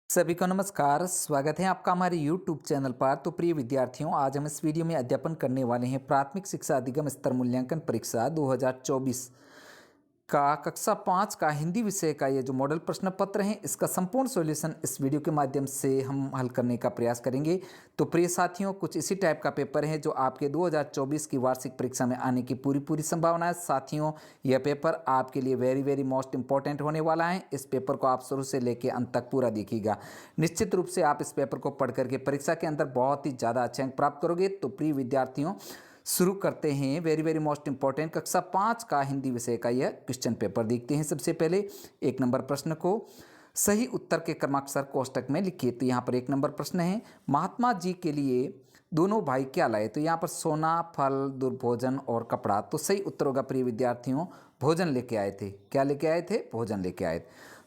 सभी को नमस्कार। स्वागत है आपका हमारे YouTube चैनल पर। तो प्रिय विद्यार्थियों, आज हम इस वीडियो में अध्यापन करने वाले हैं प्राथमिक शिक्षा अधिगम स्तर मूल्यांकन परीक्षा 2024 का कक्षा 5 का हिंदी विषय का ये जो मॉडल प्रश्न पत्र है, इसका संपूर्ण सॉल्यूशन इस वीडियो के माध्यम से हम हल करने का प्रयास करेंगे। तो प्रिय साथियों, कुछ इसी टाइप का पेपर है जो आपके 2024 की वार्षिक परीक्षा में आने की पूरी संभावना है। साथियों, यह पेपर आपके लिए वेरी मोस्ट इंपॉर्टेंट होने वाला है। इस पेपर को आप शुरू से लेकर अंत तक पूरा देखिएगा। निश्चित रूप से आप इस पेपर को पढ़ करके परीक्षा के अंदर बहुत ही ज़्यादा अच्छे अंक प्राप्त करोगे। तो प्रिय विद्यार्थियों, शुरू करते हैं। वेरी मोस्ट इंपॉर्टेंट कक्षा 5 का हिंदी विषय का यह क्वेश्चन पेपर देखते हैं। सबसे पहले 1 नंबर प्रश्न को सही उत्तर के क्रमाक्षर कोष्टक में लिखिए। तो यहाँ पर 1 नंबर प्रश्न है, महात्मा जी के लिए दोनों भाई क्या लाए? तो यहाँ पर सोना, फल, दुर्भोजन और कपड़ा। तो सही उत्तर होगा प्रिय विद्यार्थियों, भोजन लेके आए थे। क्या लेके आए थे? भोजन लेके आए थे।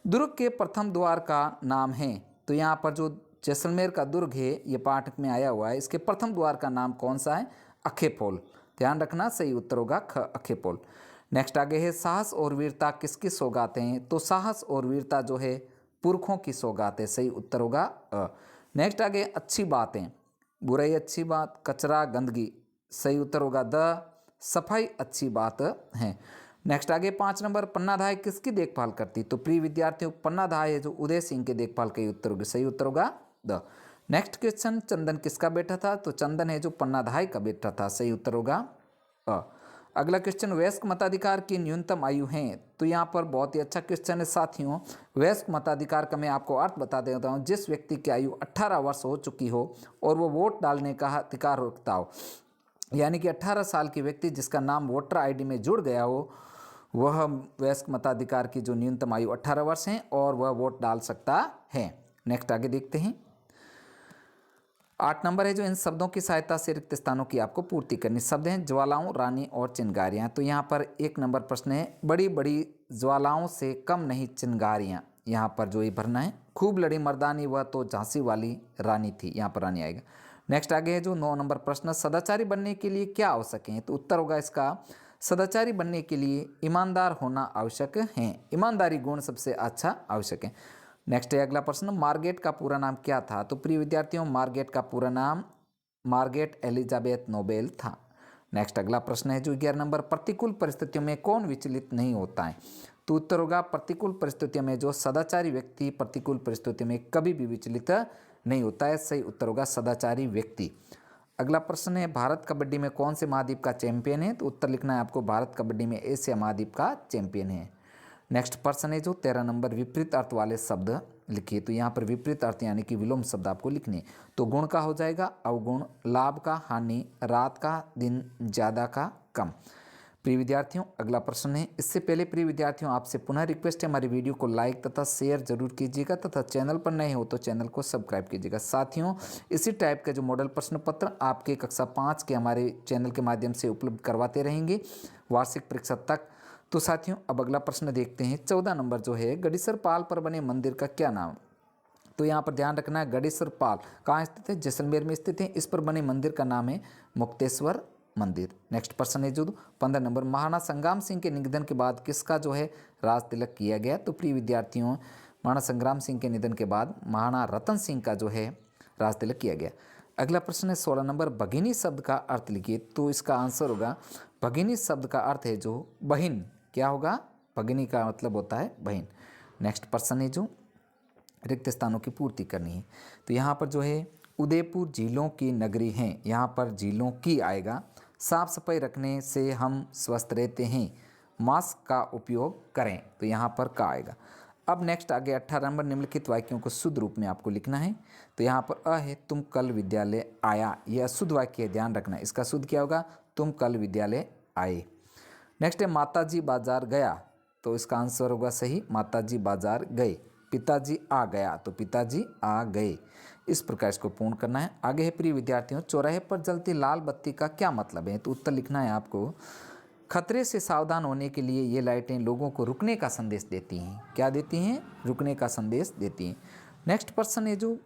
दुर्ग के प्रथम द्वार का नाम है। तो यहाँ पर जो जैसलमेर का दुर्ग है, ये पाठ में आया हुआ है, इसके प्रथम द्वार का नाम कौन सा है? अखेपोल। ध्यान रखना, सही उत्तर होगा ख, अखेपोल। नेक्स्ट आगे है, साहस और वीरता किसकी सौगातें हैं? तो साहस और वीरता जो है पुरखों की सौगात है। सही उत्तर होगा अ। नेक्स्ट आगे, अच्छी बातें, बुराई अच्छी बात, कचरा गंदगी। सही उत्तर होगा द, सफाई अच्छी बात है। नेक्स्ट आगे 5 नंबर, पन्नाधाय किसकी देखभाल करती? तो प्रिय विद्यार्थियों, पन्नाधाय है जो उदय सिंह के देखभाल का उत्तर होगा। सही उत्तर होगा द। नेक्स्ट क्वेश्चन, चंदन किसका बेटा था? तो चंदन है जो पन्नाधाय का बेटा था। सही उत्तर होगा अ। अगला क्वेश्चन, वयस्क मताधिकार की न्यूनतम आयु है? तो यहाँ पर बहुत ही अच्छा क्वेश्चन है साथियों। वयस्क मताधिकार का मैं आपको अर्थ बता देता हूँ। जिस व्यक्ति की आयु 18 वर्ष हो चुकी हो और वो वोट डालने का अधिकार रखता हो, यानी कि 18 साल के व्यक्ति जिसका नाम वोटर आईडी में जुड़ गया हो, वह वयस्क मताधिकार की जो न्यूनतम आयु 18 वर्ष है और वह वोट डाल सकता है। नेक्स्ट आगे देखते हैं। 8 नंबर है जो इन शब्दों की सहायता से रिक्त स्थानों की आपको पूर्ति करनी। शब्द हैं ज्वालाओं, रानी और चिंगारियां। तो यहाँ पर 1 नंबर प्रश्न है, बड़ी बड़ी ज्वालाओं से कम नहीं चिंगारियां। यहाँ पर जो ये भरना है, खूब लड़ी मर्दानी वह तो झांसी वाली रानी थी। यहाँ पर रानी आएगा। नेक्स्ट आगे है जो 9 नंबर प्रश्न, सदाचारी बनने के लिए क्या आवश्यक है? तो उत्तर होगा इसका, सदाचारी बनने के लिए ईमानदार होना आवश्यक है। ईमानदारी गुण सबसे अच्छा आवश्यक है। नेक्स्ट है अगला प्रश्न, मार्गेट का पूरा नाम क्या था? तो प्रिय विद्यार्थियों, मार्गेट का पूरा नाम मार्गेट एलिजाबेथ नोबेल था। नेक्स्ट अगला प्रश्न है जो 11 नंबर, प्रतिकूल परिस्थितियों में कौन विचलित नहीं होता है? तो उत्तर होगा, प्रतिकूल परिस्थितियों में जो सदाचारी व्यक्ति प्रतिकूल परिस्थितियों में कभी भी विचलित नहीं होता है। सही उत्तर होगा सदाचारी व्यक्ति। अगला प्रश्न है, भारत कबड्डी में कौन से महाद्वीप का चैंपियन है? तो उत्तर लिखना है आपको, भारत कबड्डी में एशिया महाद्वीप का चैंपियन है। नेक्स्ट प्रश्न है जो 13 नंबर, विपरीत अर्थ वाले शब्द लिखिए। तो यहाँ पर विपरीत अर्थ यानी कि विलोम शब्द आपको लिखने। तो गुण का हो जाएगा अवगुण, लाभ का हानि, रात का दिन, ज़्यादा का कम। प्रिय विद्यार्थियों, अगला प्रश्न है। इससे पहले प्रिय विद्यार्थियों, आपसे पुनः रिक्वेस्ट है, हमारी वीडियो को लाइक तथा शेयर जरूर कीजिएगा तथा चैनल पर नए हो तो चैनल को सब्सक्राइब कीजिएगा। साथियों, इसी टाइप के जो मॉडल प्रश्न पत्र आपके कक्षा 5 के हमारे चैनल के माध्यम से उपलब्ध करवाते रहेंगे वार्षिक परीक्षा तक। तो साथियों, अब अगला प्रश्न देखते हैं। 14 नंबर जो है, गढ़ीसर पाल पर बने मंदिर का क्या नाम? तो यहाँ पर ध्यान रखना है, गढ़ीसर पाल कहाँ स्थित है? जैसलमेर में स्थित है। इस पर बने मंदिर का नाम है मुक्तेश्वर मंदिर। नेक्स्ट प्रश्न है जो 15 नंबर, महाराणा संग्राम सिंह के निधन के बाद किसका जो है राज तिलक किया गया? तो प्रिय विद्यार्थियों, महाराणा संग्राम सिंह के निधन के बाद महाराणा रतन सिंह का जो है राज तिलक किया गया। अगला प्रश्न है 16 नंबर, भगिनी शब्द का अर्थ लिखिए। तो इसका आंसर होगा, भगिनी शब्द का अर्थ है जो बहिन। क्या होगा? भगिनी का मतलब होता है बहन। नेक्स्ट प्रश्न है जो रिक्त स्थानों की पूर्ति करनी है। तो यहाँ पर जो है, उदयपुर झीलों की नगरी है। यहाँ पर झीलों की आएगा। साफ सफाई रखने से हम स्वस्थ रहते हैं, मास्क का उपयोग करें। तो यहाँ पर का आएगा। अब नेक्स्ट आगे 18 नंबर, निम्नलिखित वाक्यों को शुद्ध रूप में आपको लिखना है। तो यहाँ पर अ है, तुम कल विद्यालय आया। यह शुद्ध वाक्य है, ध्यान रखना। इसका शुद्ध क्या होगा? तुम कल विद्यालय आए। नेक्स्ट है, माताजी बाजार गया। तो इसका आंसर होगा सही, माताजी बाजार गए। पिताजी आ गया, तो पिताजी आ गए। इस प्रकार इसको पूर्ण करना है। आगे है प्रिय विद्यार्थियों, चौराहे पर जलती लाल बत्ती का क्या मतलब है? तो उत्तर लिखना है आपको, खतरे से सावधान होने के लिए ये लाइटें लोगों को रुकने का संदेश देती हैं। क्या देती हैं? रुकने का संदेश देती हैं। नेक्स्ट प्रश्न है जो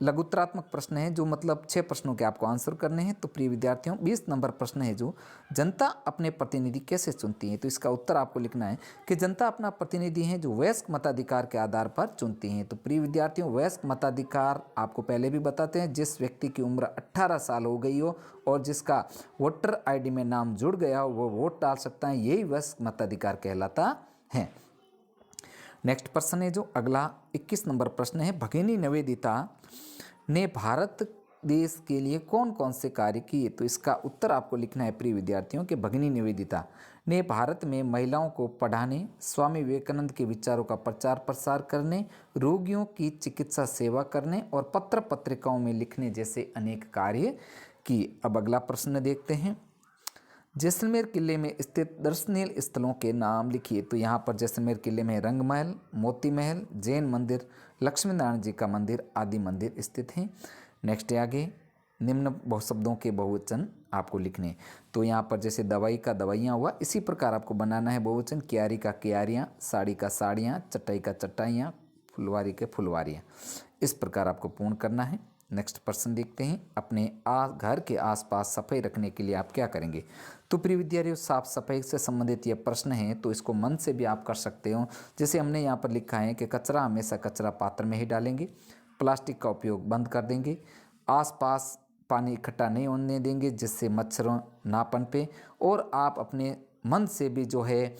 लघुत्तरात्मक प्रश्न है जो मतलब 6 प्रश्नों के आपको आंसर करने हैं। तो प्रिय विद्यार्थियों 20 नंबर प्रश्न है जो जनता अपने प्रतिनिधि कैसे चुनती है। तो इसका उत्तर आपको लिखना है कि जनता अपना प्रतिनिधि है जो वयस्क मताधिकार के आधार पर चुनती है। तो प्रिय विद्यार्थियों वयस्क मताधिकार आपको पहले भी बताते हैं, जिस व्यक्ति की उम्र 18 साल हो गई हो और जिसका वोटर ID में नाम जुड़ गया हो वो वोट डाल सकता है, यही वयस्क मताधिकार कहलाता है। नेक्स्ट प्रश्न है जो अगला 21 नंबर प्रश्न है, भगिनी निवेदिता ने भारत देश के लिए कौन कौन से कार्य किए। तो इसका उत्तर आपको लिखना है प्रिय विद्यार्थियों कि भगिनी निवेदिता ने भारत में महिलाओं को पढ़ाने, स्वामी विवेकानंद के विचारों का प्रचार प्रसार करने, रोगियों की चिकित्सा सेवा करने और पत्र पत्रिकाओं में लिखने जैसे अनेक कार्य किए। अब अगला प्रश्न देखते हैं, जैसलमेर किले में स्थित दर्शनीय स्थलों के नाम लिखिए। तो यहाँ पर जैसलमेर किले में रंग महल, मोती महल, जैन मंदिर, लक्ष्मी नारायण जी का मंदिर आदि मंदिर स्थित हैं। नेक्स्ट है आगे, निम्न बहुशब्दों के बहुवचन आपको लिखने। तो यहाँ पर जैसे दवाई का दवाइयाँ हुआ, इसी प्रकार आपको बनाना है बहुवचन। क्यारी का क्यारियाँ, साड़ी का साड़ियाँ, चटाई का चटाइयाँ, फुलवारी के फुलवारियाँ, इस प्रकार आपको पूर्ण करना है। नेक्स्ट प्रश्न देखते हैं, अपने घर के आसपास सफाई रखने के लिए आप क्या करेंगे। तो प्रिय विद्यार्थियों साफ सफाई से संबंधित ये प्रश्न है तो इसको मन से भी आप कर सकते हो। जैसे हमने यहाँ पर लिखा है कि कचरा हमेशा कचरा पात्र में ही डालेंगे, प्लास्टिक का उपयोग बंद कर देंगे, आसपास पानी इकट्ठा नहीं होने देंगे जिससे मच्छरों ना पनपे, और आप अपने मन से भी जो है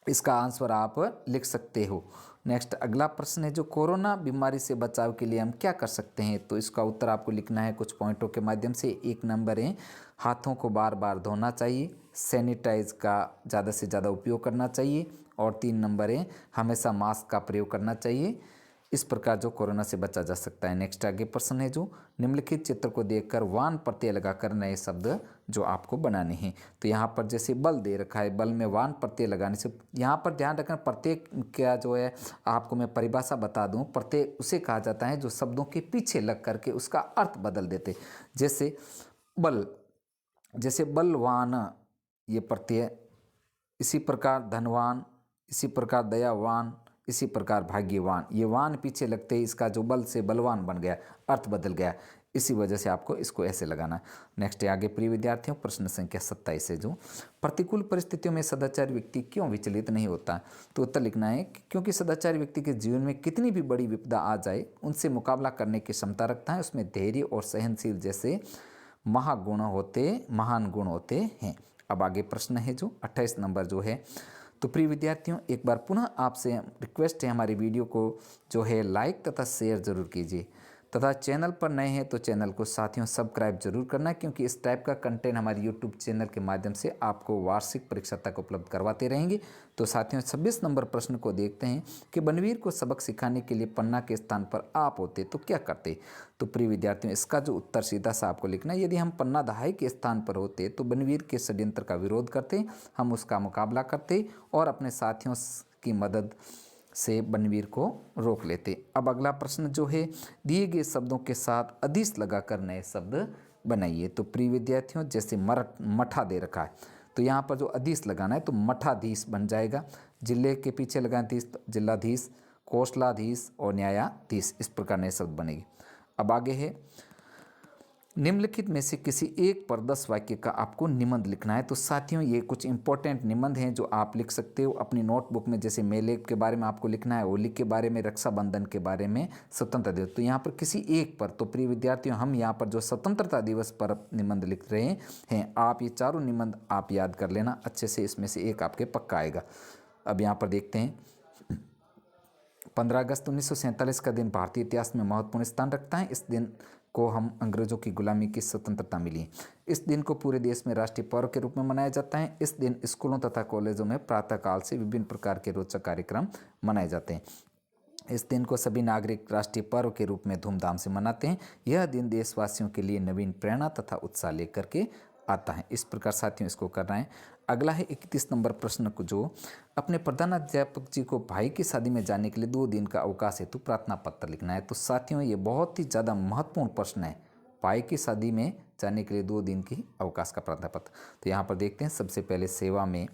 इसका आंसर आप लिख सकते हो। नेक्स्ट अगला प्रश्न है जो कोरोना बीमारी से बचाव के लिए हम क्या कर सकते हैं। तो इसका उत्तर आपको लिखना है कुछ पॉइंटों के माध्यम से। 1 नंबर है हाथों को बार बार धोना चाहिए, सैनिटाइज का ज़्यादा से ज़्यादा उपयोग करना चाहिए, और 3 नंबर है हमेशा मास्क का प्रयोग करना चाहिए। इस प्रकार जो कोरोना से बचा जा सकता है। नेक्स्ट आगे प्रश्न है जो निम्नलिखित चित्र को देखकर वान प्रत्यय लगाकर नए शब्द जो आपको बनाने हैं। तो यहाँ पर जैसे बल दे रखा है, बल में वान प्रत्यय लगाने से यहाँ पर ध्यान रखना प्रत्यय क्या जो है आपको मैं परिभाषा बता दूँ। प्रत्यय उसे कहा जाता है जो शब्दों के पीछे लग करके उसका अर्थ बदल देते। जैसे बल, जैसे बलवान ये प्रत्यय, इसी प्रकार धनवान, इसी प्रकार दयावान, इसी प्रकार भाग्यवान, ये वान पीछे लगते ही इसका जो बल से बलवान बन गया, अर्थ बदल गया। इसी वजह से आपको इसको ऐसे लगाना। नेक्स्ट है आगे प्रिय विद्यार्थियों प्रश्न संख्या 27 है जो प्रतिकूल परिस्थितियों में सदाचारी व्यक्ति क्यों विचलित नहीं होता। तो उत्तर लिखना है क्योंकि सदाचारी व्यक्ति के जीवन में कितनी भी बड़ी विपदा आ जाए उनसे मुकाबला करने की क्षमता रखता है। उसमें धैर्य और सहनशील जैसे महान गुण होते हैं। अब आगे प्रश्न है जो 28 नंबर जो है। तो प्रिय विद्यार्थियों एक बार पुनः आपसे रिक्वेस्ट है हमारी वीडियो को जो है लाइक तथा शेयर जरूर कीजिए, तथा चैनल पर नए हैं तो चैनल को साथियों सब्सक्राइब जरूर करना, क्योंकि इस टाइप का कंटेंट हमारे यूट्यूब चैनल के माध्यम से आपको वार्षिक परीक्षा तक उपलब्ध करवाते रहेंगे। तो साथियों 26 नंबर प्रश्न को देखते हैं कि बनवीर को सबक सिखाने के लिए पन्ना के स्थान पर आप होते तो क्या करते। तो प्रिय विद्यार्थियों इसका जो उत्तर सीधा सा आपको लिखना है, यदि हम पन्ना दहाई के स्थान पर होते तो बनवीर के षड्यंत्र का विरोध करते, हम उसका मुकाबला करते और अपने साथियों की मदद से बनवीर को रोक लेते। अब अगला प्रश्न जो है दिए गए शब्दों के साथ अधीश लगाकर नए शब्द बनाइए। तो प्रिय विद्यार्थियों जैसे मठा दे रखा है तो यहाँ पर जो अधीश लगाना है तो मठाधीश बन जाएगा। जिले के पीछे लगाधीश, जिलाधीश, कौशलाधीश और न्यायाधीश, इस प्रकार नए शब्द बनेगी। अब आगे है निम्नलिखित में से किसी एक पर 10 वाक्य का आपको निबंध लिखना है। तो साथियों ये कुछ इंपॉर्टेंट निबंध हैं जो आप लिख सकते हो अपनी नोटबुक में। जैसे मेले के बारे में आपको लिखना है, होली के बारे में, रक्षाबंधन के बारे में, स्वतंत्रता दिवस। तो यहाँ पर किसी एक पर, तो प्रिय विद्यार्थियों हम यहाँ पर जो स्वतंत्रता दिवस पर निबंध लिख रहे हैं, आप ये चारों निबंध आप याद कर लेना अच्छे से, इसमें से एक आपके पक्का आएगा। अब यहाँ पर देखते हैं 15 अगस्त 1947 का दिन भारतीय इतिहास में महत्वपूर्ण स्थान रखता है। इस दिन को हम अंग्रेजों की गुलामी की स्वतंत्रता मिली। इस दिन को पूरे देश में राष्ट्रीय पर्व के रूप में मनाया जाता है। इस दिन स्कूलों तथा कॉलेजों में प्रातःकाल से विभिन्न प्रकार के रोचक कार्यक्रम मनाए जाते हैं। इस दिन को सभी नागरिक राष्ट्रीय पर्व के रूप में धूमधाम से मनाते हैं। यह दिन देशवासियों के लिए नवीन प्रेरणा तथा उत्साह लेकर के आता है। इस प्रकार साथियों इसको करना है। अगला है 31 नंबर प्रश्न को जो अपने प्रधानाध्यापक जी को भाई की शादी में जाने के लिए 2 दिन का अवकाश हेतु प्रार्थना पत्र लिखना है। तो साथियों ये बहुत ही ज़्यादा महत्वपूर्ण प्रश्न है। भाई की शादी में जाने के लिए 2 दिन की अवकाश का प्रार्थना पत्र। तो यहाँ पर देखते हैं सबसे पहले सेवा में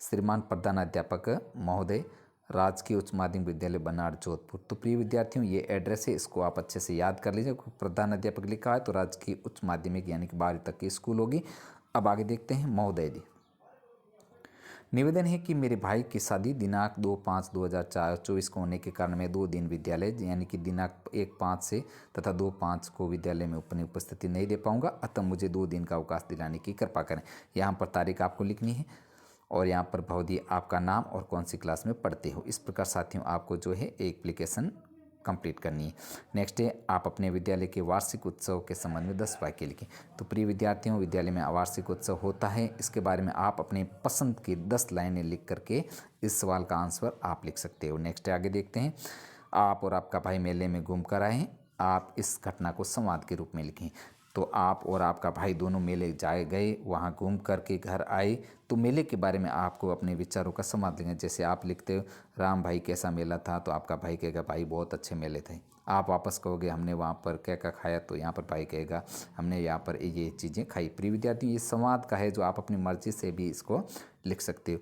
श्रीमान प्रधानाध्यापक महोदय राजकीय उच्च माध्यमिक विद्यालय बनाड़ जोधपुर। तो प्रिय विद्यार्थियों ये एड्रेस है, इसको आप अच्छे से याद कर लीजिए। प्रधान अध्यापक लिखा है तो राजकीय उच्च माध्यमिक यानी कि 12वीं तक की स्कूल होगी। अब आगे देखते हैं। महोदय जी, निवेदन है कि मेरे भाई की शादी दिनांक 2/5/2024 को होने के कारण मैं 2 दिन विद्यालय यानी कि दिनांक 1/5 से तथा 2/5 को विद्यालय में अपनी उपस्थिति नहीं दे पाऊंगा, अतः मुझे 2 दिन का अवकाश दिलाने की कृपा करें। यहाँ पर तारीख आपको लिखनी है और यहाँ पर भवदी आपका नाम और कौन सी क्लास में पढ़ते हो। इस प्रकार साथियों आपको जो है एक एप्लीकेशन कंप्लीट करनी है। नेक्स्ट है, आप अपने विद्यालय के वार्षिक उत्सव के संबंध में 10 वाक्य लिखें। तो प्रिय विद्यार्थियों, विद्यालय में वार्षिक उत्सव होता है, इसके बारे में आप अपने पसंद की 10 लाइनें लिख करके इस सवाल का आंसर आप लिख सकते हो। नेक्स्ट आगे देखते हैं। आप और आपका भाई मेले में घूम कर आए, आप इस घटना को संवाद के रूप में लिखें। तो आप और आपका भाई दोनों मेले जाए गए, वहाँ घूम करके घर आए, तो मेले के बारे में आपको अपने विचारों का संवाद लिखें। जैसे आप लिखते हो राम भाई कैसा मेला था, तो आपका भाई कहेगा भाई बहुत अच्छे मेले थे। आप वापस कहोगे हमने वहाँ पर क्या क्या खाया, तो यहाँ पर भाई कहेगा हमने यहाँ पर ये चीज़ें खाई। प्रिय विद्यार्थियों, ये संवाद का है जो आप अपनी मर्जी से भी इसको लिख सकते हो।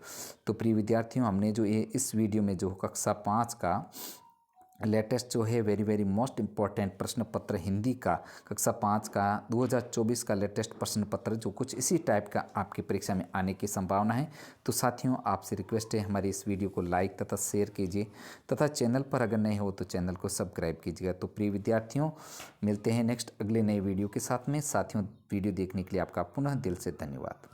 तो प्रिय विद्यार्थियों, हमने जो ये इस वीडियो में जो कक्षा 5 का लेटेस्ट जो है वेरी मोस्ट इम्पॉर्टेंट प्रश्न पत्र हिंदी का कक्षा 5 का 2024 का लेटेस्ट प्रश्न पत्र जो कुछ इसी टाइप का आपकी परीक्षा में आने की संभावना है। तो साथियों आपसे रिक्वेस्ट है हमारी इस वीडियो को लाइक तथा शेयर कीजिए तथा चैनल पर अगर नए हो तो चैनल को सब्सक्राइब कीजिएगा। तो प्रिय विद्यार्थियों, मिलते हैं नेक्स्ट अगले नए वीडियो के साथ में। साथियों वीडियो देखने के लिए आपका पुनः दिल से धन्यवाद।